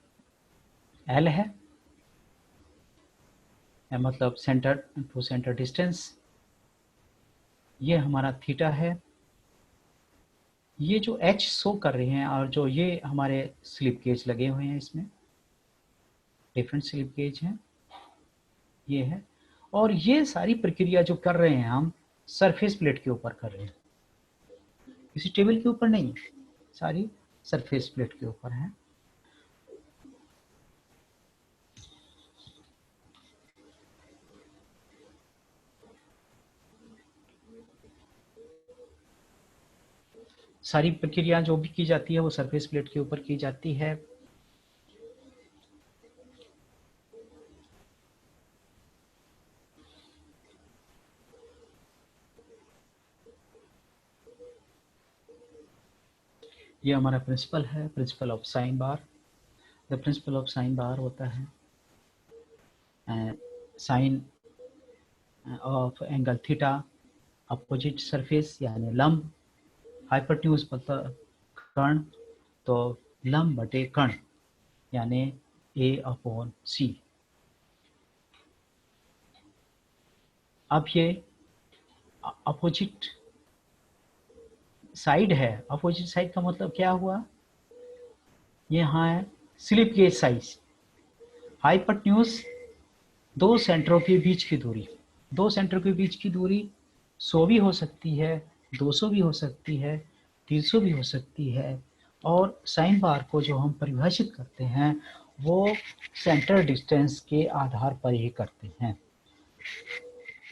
एल है, मतलब सेंटर टू सेंटर डिस्टेंस, ये हमारा थीटा है, ये जो एच शो कर रहे हैं और जो ये हमारे स्लिप गेज लगे हुए हैं, इसमें डिफरेंट स्लिप गेज हैं, ये है। और ये सारी प्रक्रिया जो कर रहे हैं हम सरफेस प्लेट के ऊपर कर रहे हैं, किसी टेबल के ऊपर नहीं, सारी सरफेस प्लेट के ऊपर है। सारी प्रक्रिया जो भी की जाती है वो सरफेस प्लेट के ऊपर की जाती है। ये हमारा प्रिंसिपल है, principle of sine bar. The principle of sine bar होता है sine of angle theta opposite surface, यानी लंब, हाइपोटेन्यूज मतलब कर्ण, तो लंब बटे कर्ण यानी A/C। अब ये अपोजिट साइड है, अपोजिट साइड का मतलब क्या हुआ, ये यहाँ है स्लिप गेज साइज, हाइपोटेन्यूज दो सेंटरों के बीच की दूरी, दो सेंटरों के बीच की दूरी 100 भी हो सकती है, 200 भी हो सकती है, 300 भी हो सकती है। और साइन बार को जो हम परिभाषित करते हैं वो सेंटर डिस्टेंस के आधार पर ही करते हैं।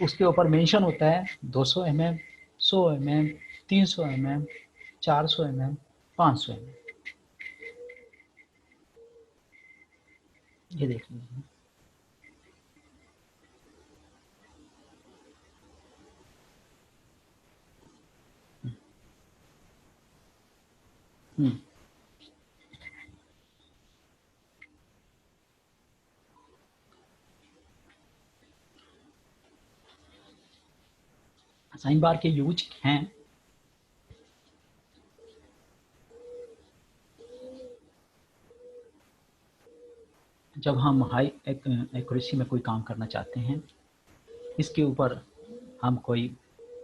उसके ऊपर मेंशन होता है 200 mm, 100 mm, 300 mm, 400 mm, 500 mm। ये देख लीजिए, साइन बार के यूज हैं। जब हम हाई एक्यूरेसी में कोई काम करना चाहते हैं, इसके ऊपर हम कोई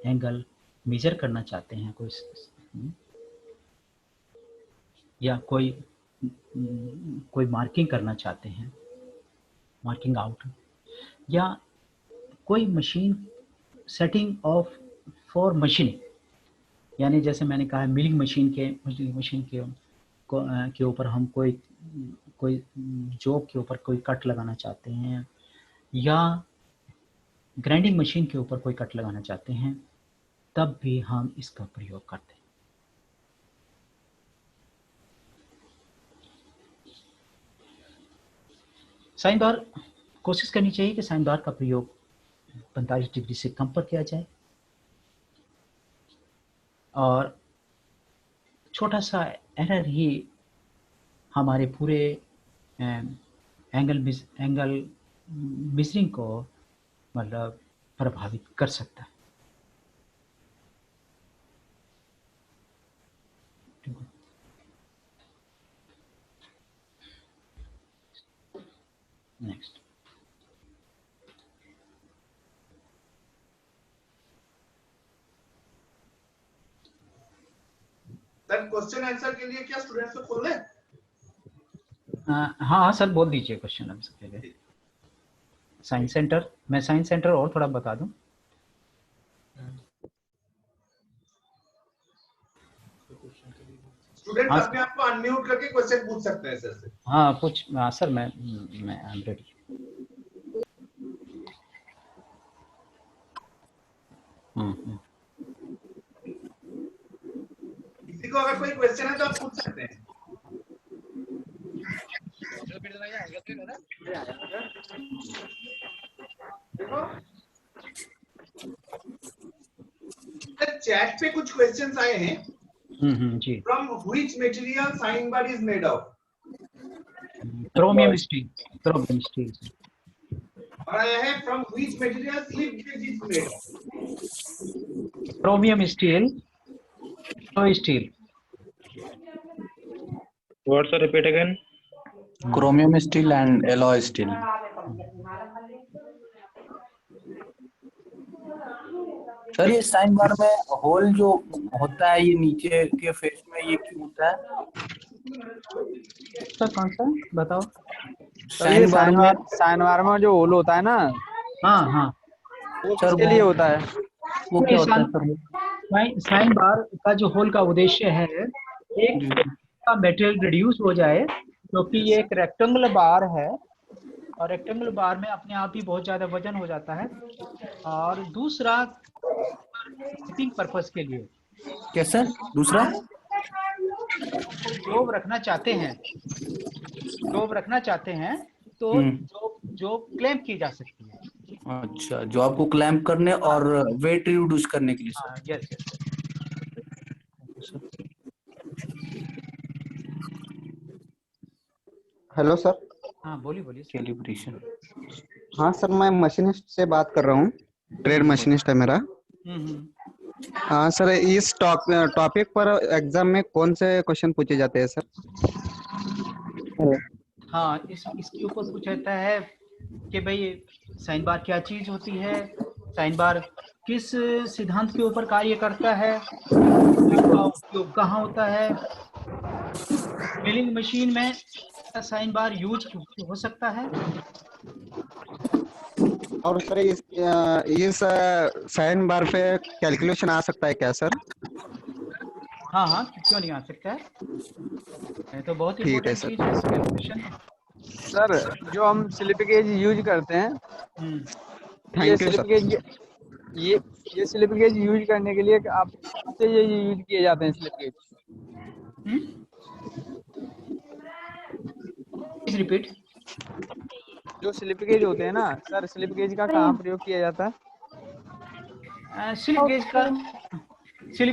एंगल मेजर करना चाहते हैं, या कोई मार्किंग करना चाहते हैं, मार्किंग आउट, या कोई machine setting of for machining, यानी जैसे मैंने कहा मिलिंग मशीन के ऊपर हम कोई जॉब के ऊपर कोई कट लगाना चाहते हैं, या ग्राइंडिंग मशीन के ऊपर कोई कट लगाना चाहते हैं, तब भी हम इसका प्रयोग करते हैं। साइन बार कोशिश करनी चाहिए कि साइन बार का प्रयोग 45 डिग्री से कम पर किया जाए, और छोटा सा एरर ही हमारे पूरे एंगल मेजरिंग को मतलब प्रभावित कर सकता है। नेक्स्ट, सर क्वेश्चन आंसर के लिए क्या स्टूडेंट्स को खोल दें? हाँ सर बोल दीजिए क्वेश्चन आंसर के लिए। साइंस सेंटर, मैं साइंस सेंटर और थोड़ा बता दूं। स्टूडेंट्स अपने आप को अनम्यूट करके क्वेश्चन पूछ सकते हैं सर से। हाँ कुछ सर मैं आई एम रेडी। किसी को अगर कोई क्वेश्चन है तो आप पूछ सकते हैं। देखो चैट पे कुछ क्वेश्चंस आए हैं। जी। From which material sine bar is made of? Chromium steel, chromium steel. और आया है from which material slip gauge is made of? Chromium steel, steel. What, sir? Repeat again. Chromium steel and alloy steel. Sir ये sine bar में whole जो होता है ये नीचे के फेस में ये क्यों होता है? सर कौन सा बताओ। सर ये साइन बार में साइन बार में जो होल होता है ना, हाँ हाँ वो सर किसके लिए होता है? वो क्या होता है सर? साइन बार का जो होल का उद्देश्य है, एक का मटेरियल रिड्यूस हो जाए, क्योंकि ये एक रेक्टेंगुलर बार है और रेक्टेंगुलर बार में अपने आप ही बहुत ज्यादा वजन हो जाता है। और दूसरा हीटिंग पर्पस के लिए क्या सर? दूसरा जॉब रखना चाहते हैं तो जॉब क्लेम की जा सकती है। अच्छा, जो आपको क्लैंप करने और वेट रिड्यूस करने के लिए सर। हाँ यस यस। Hello sir. हाँ बोलिए बोलिए। कैलिब्रेशन। हाँ सर, मैं मशीनिस्ट से बात कर रहा हूँ, ट्रेड मशीनिस्ट है मेरा। हाँ सर, इस टॉपिक पर एग्जाम में कौन से क्वेश्चन पूछे जाते हैं सर? हाँ इसके ऊपर पूछा जाता है कि भाई साइन बार क्या चीज होती है, साइन बार किस सिद्धांत के ऊपर कार्य करता है, इसका उपयोग कहाँ होता है, मिलिंग मशीन में साइन बार यूज हो सकता है। और सर इस साइन बार पे कैलकुलेशन आ सकता है क्या सर? हाँ हाँ क्यों नहीं आ सकता है, ये तो बहुत ठीक है इम्पोर्टेंट सर। चीज है कैलकुलेशन। सर जो हम स्लिप गेज यूज करते हैं, ये thank you slip sir. Gauge ये स्लिप गेज यूज करने के लिए आप से ये यूज किए जाते हैं स्लिप गेज। Please repeat. जो स्लिप गेज होते हैं ना सर, स्लिप गेज का कहाँ प्रयोग किया जाता है? स्लिप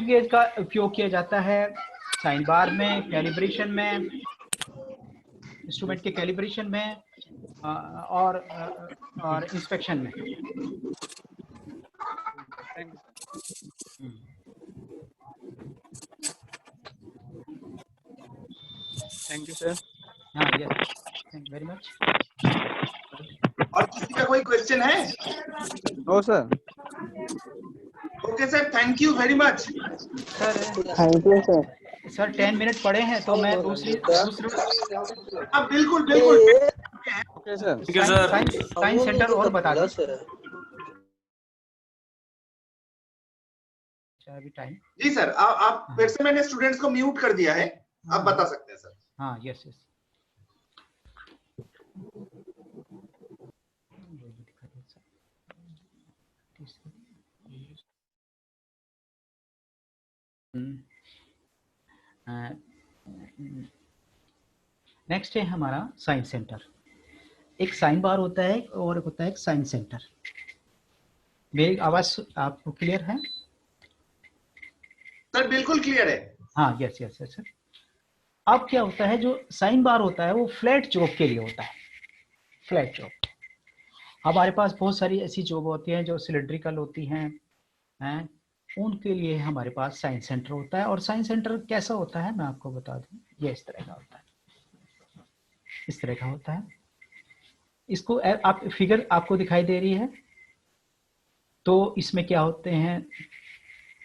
गेज का उपयोग किया जाता है साइन बार में, कैलिब्रेशन में, इंस्ट्रूमेंट के कैलिब्रेशन में और इंस्पेक्शन में। Thank you sir. हाँ yes, thank you very much. और किसी का कोई क्वेश्चन है? No sir. Okay sir, thank you very much. Sir thank you sir. Sir 10 minute पड़े हैं तो मैं दूसरा हाँ बिल्कुल बिल्कुल। Okay sir. साइंस सेंटर और बता दूं अभी टाइम। जी सर, आप फिर से मैंने स्टूडेंट्स को म्यूट कर दिया है, आप बता सकते हैं सर। हाँ यस यस। नेक्स्ट है हमारा साइंस सेंटर। एक साइन बार होता है और एक होता है साइंस सेंटर। मेरी आवाज आपको क्लियर है? सर बिल्कुल क्लियर है। हाँ यस यस यस सर। अब क्या होता है, जो साइन बार होता है वो फ्लैट जॉब के लिए होता है, फ्लैट जॉब। हमारे पास बहुत सारी ऐसी जॉब होती हैं जो सिलिंड्रिकल होती हैं, उनके लिए हमारे पास साइंस सेंटर होता है। और साइंस सेंटर कैसा होता है मैं आपको बता दूं, ये इस तरह का होता है, इस तरह का होता है। इसको आप फिगर आपको दिखाई दे रही है, तो इसमें क्या होते हैं,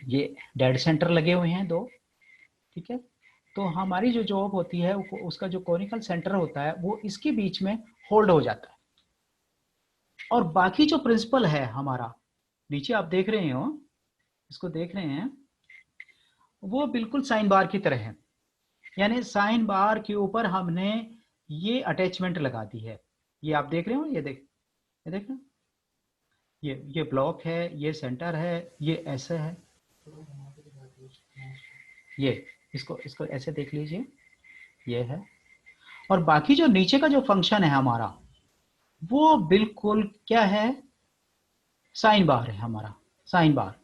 ये डेड सेंटर लगे हुए हैं दो, ठीक है। तो हमारी जो जॉब होती है उसका जो कोनिकल सेंटर होता है वो इसके बीच में होल्ड हो जाता है। और बाकी जो प्रिंसिपल है हमारा, नीचे आप देख रहे हो, इसको देख रहे हैं, वो बिल्कुल साइन बार की तरह है। यानी साइन बार के ऊपर हमने ये अटैचमेंट लगा दी है। ये आप देख रहे हो, ये देख रहे हो, ये ब्लॉक है, ये सेंटर है, ये ऐसे है, ये इसको ऐसे देख लीजिए, ये है। और बाकी जो नीचे का जो फंक्शन है हमारा, वो बिल्कुल क्या है, साइन बार है हमारा, साइन बार।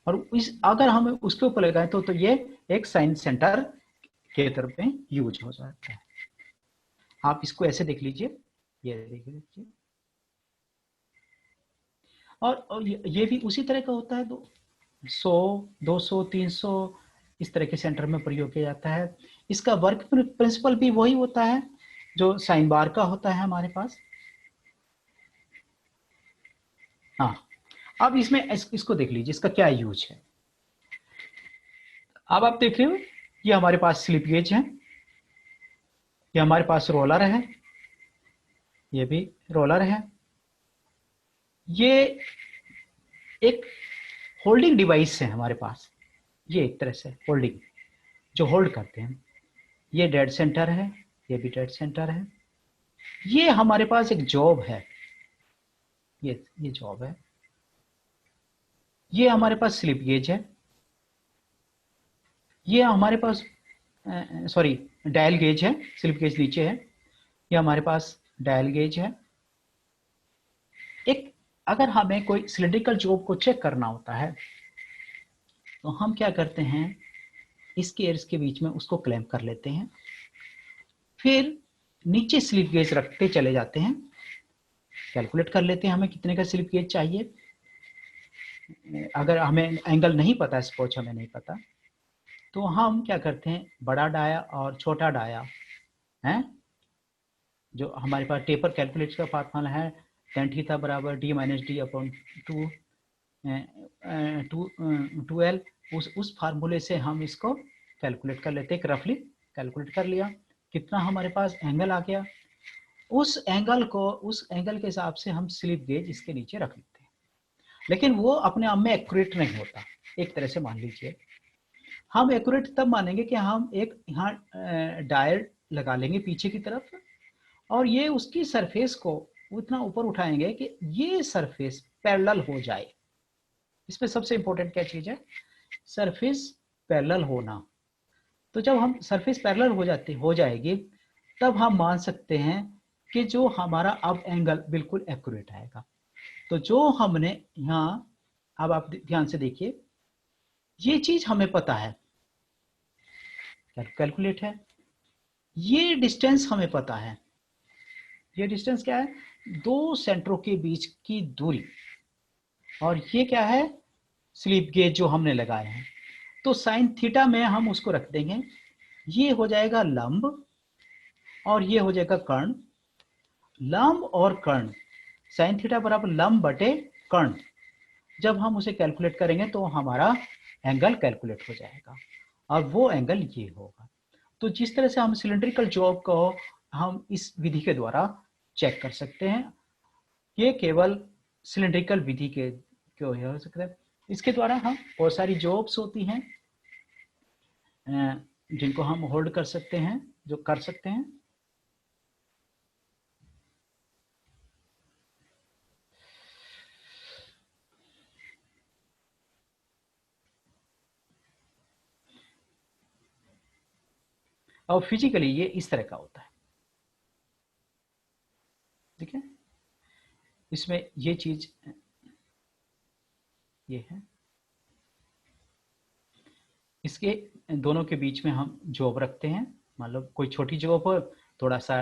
और अगर हम उसके ऊपर लगाएं तो ये एक साइन सेंटर के तरफ में यूज हो जाता है। आप इसको ऐसे देख लीजिए, ये देख लीजिए। और ये भी उसी तरह का होता है, 100, 200, 300 इस तरह के सेंटर में प्रयोग किया जाता है। इसका वर्क प्रिंसिपल भी वही होता है जो साइन बार का होता है हमारे पास। हाँ, अब इसमें इसको देख लीजिए, इसका क्या यूज है। अब आप देख रहे हो, ये हमारे पास स्लिप गेज है, ये हमारे पास रोलर है, ये भी रोलर है। ये एक होल्डिंग डिवाइस है हमारे पास, ये एक तरह से होल्डिंग जो होल्ड करते हैं। ये डेड सेंटर है, ये भी डेड सेंटर है। ये हमारे पास एक जॉब है, ये जॉब है। ये हमारे पास स्लिप गेज है, ये हमारे पास सॉरी डायल गेज है, स्लिप गेज नीचे है। ये हमारे पास डायल गेज है। एक अगर हमें कोई सिलिंड्रिकल जॉब को चेक करना होता है तो हम क्या करते हैं, इसके एयर्स के बीच में उसको क्लैंप कर लेते हैं, फिर नीचे स्लिप गेज रखते चले जाते हैं, कैलकुलेट कर लेते हैं हमें कितने का स्लिप गेज चाहिए। अगर हमें एंगल नहीं पता, सपोज हमें नहीं पता, तो हम क्या करते हैं, बड़ा डाया और छोटा डाया है, जो हमारे पास टेपर कैलकुलेट का फार्मूला है tan थीटा बराबर d minus D upon 2l, उस फार्मूले से हम इसको कैलकुलेट कर लेते हैं। रफली कैलकुलेट कर लिया, कितना हमारे पास एंगल आ गया, उस एंगल के हिसाब से हम स्लिप गेज इसके नीचे रख लेते हैं। लेकिन वो अपने आप में एक्यूरेट नहीं होता। एक तरह से मान लीजिए, हम एक्यूरेट तब मानेंगे कि हम एक यहाँ डायल लगा लेंगे पीछे की तरफ, और ये उसकी सरफेस को उतना ऊपर उठाएंगे कि ये सरफेस पैरेलल हो जाए। इसमें सबसे इंपॉर्टेंट क्या चीज है, सरफेस पैरेलल होना। तो जब हम सरफेस पैरेलल हो जाएगी, तब हम मान सकते हैं कि जो हमारा अब एंगल बिल्कुल एक्यूरेट आएगा। तो जो हमने यहाँ, अब आप ध्यान से देखिए, ये चीज हमें पता है, कैलकुलेट है। ये डिस्टेंस हमें पता है, ये डिस्टेंस क्या है, दो सेंटरों के बीच की दूरी, और ये क्या है, स्लिप गेज जो हमने लगाए हैं। तो साइन थीटा में हम उसको रख देंगे, ये हो जाएगा लंब और ये हो जाएगा कर्ण। लंब और कर्ण, साइन थीटा बराबर लंब बटे कर्ण। जब हम उसे कैलकुलेट करेंगे तो हमारा एंगल कैलकुलेट हो जाएगा, और वो एंगल ये होगा। तो जिस तरह से हम सिलिंड्रिकल जॉब को हम इस विधि के द्वारा चेक कर सकते हैं, ये केवल सिलिंड्रिकल विधि के क्यों हो सकता है। इसके द्वारा हम बहुत सारी जॉब्स होती हैं जिनको हम होल्ड कर सकते हैं, जो कर सकते हैं। और फिजिकली ये इस तरह का होता है, ठीक है। इसमें ये चीज ये है, इसके दोनों के बीच में हम जॉब रखते हैं। मान लो कोई छोटी जॉब हो, थोड़ा सा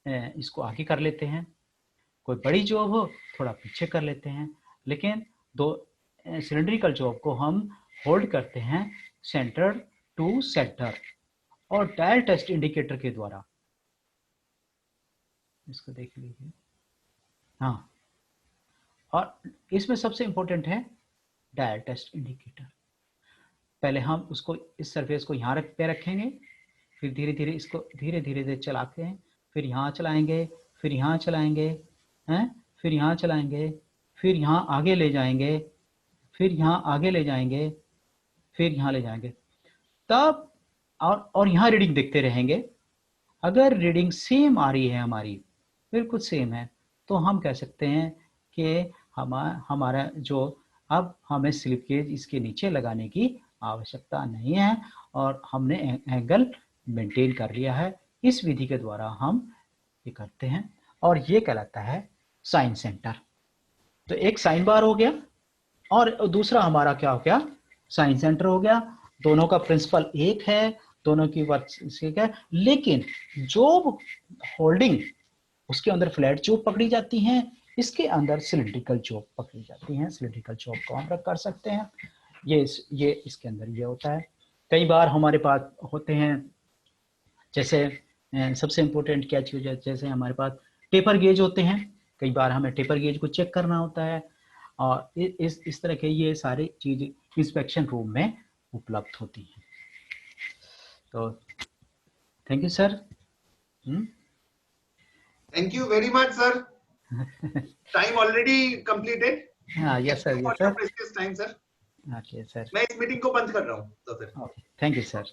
इसको आगे कर लेते हैं, कोई बड़ी जॉब हो थोड़ा पीछे कर लेते हैं। लेकिन दो सिलिंड्रिकल जॉब को हम होल्ड करते हैं सेंटर टू सेंटर और डायल टेस्ट इंडिकेटर के द्वारा। इसको देख लीजिए, हाँ। और इसमें सबसे इंपॉर्टेंट है डायल टेस्ट इंडिकेटर। पहले हम उसको, इस सरफेस को यहाँ पे रखेंगे, फिर धीरे धीरे इसको धीरे धीरे चलाते हैं, फिर यहाँ चलाएंगे, फिर यहाँ चलाएंगे हैं, फिर यहाँ चलाएंगे, फिर यहाँ आगे ले जाएंगे, फिर यहाँ आगे ले जाएंगे, फिर यहाँ ले जाएंगे, तब और यहाँ रीडिंग देखते रहेंगे। अगर रीडिंग सेम आ रही है, हमारी बिल्कुल सेम है, तो हम कह सकते हैं कि हमारा जो, अब हमें स्लिप गेज इसके नीचे लगाने की आवश्यकता नहीं है और हमने एंगल मेंटेन कर लिया है। इस विधि के द्वारा हम ये करते हैं, और ये कहलाता है साइन सेंटर। तो एक साइन बार हो गया और दूसरा हमारा क्या हो गया, साइन सेंटर हो गया। दोनों का प्रिंसिपल एक है, दोनों की वर्क एक है, लेकिन जॉब होल्डिंग उसके अंदर फ्लैट जॉब पकड़ी जाती हैं, इसके अंदर सिलिंड्रिकल जॉब पकड़ी जाती हैं। सिलिंड्रिकल जॉब को हम रख कर सकते हैं, ये इसके अंदर ये होता है। कई बार हमारे पास होते हैं, जैसे सबसे इम्पोर्टेंट क्या चीज़ है, जैसे हमारे पास टेपर गेज होते हैं, कई बार हमें टेपर गेज को चेक करना होता है, और इस तरह के ये सारी चीज़ इंस्पेक्शन रूम में उपलब्ध होती हैं। तो thank you sir. Thank you very much sir. Time already completed. हाँ yes sir, yes sir. Precious time sir. Okay sir, मैं इस मीटिंग को बंद कर रहा हूँ तो फिर। Thank you sir.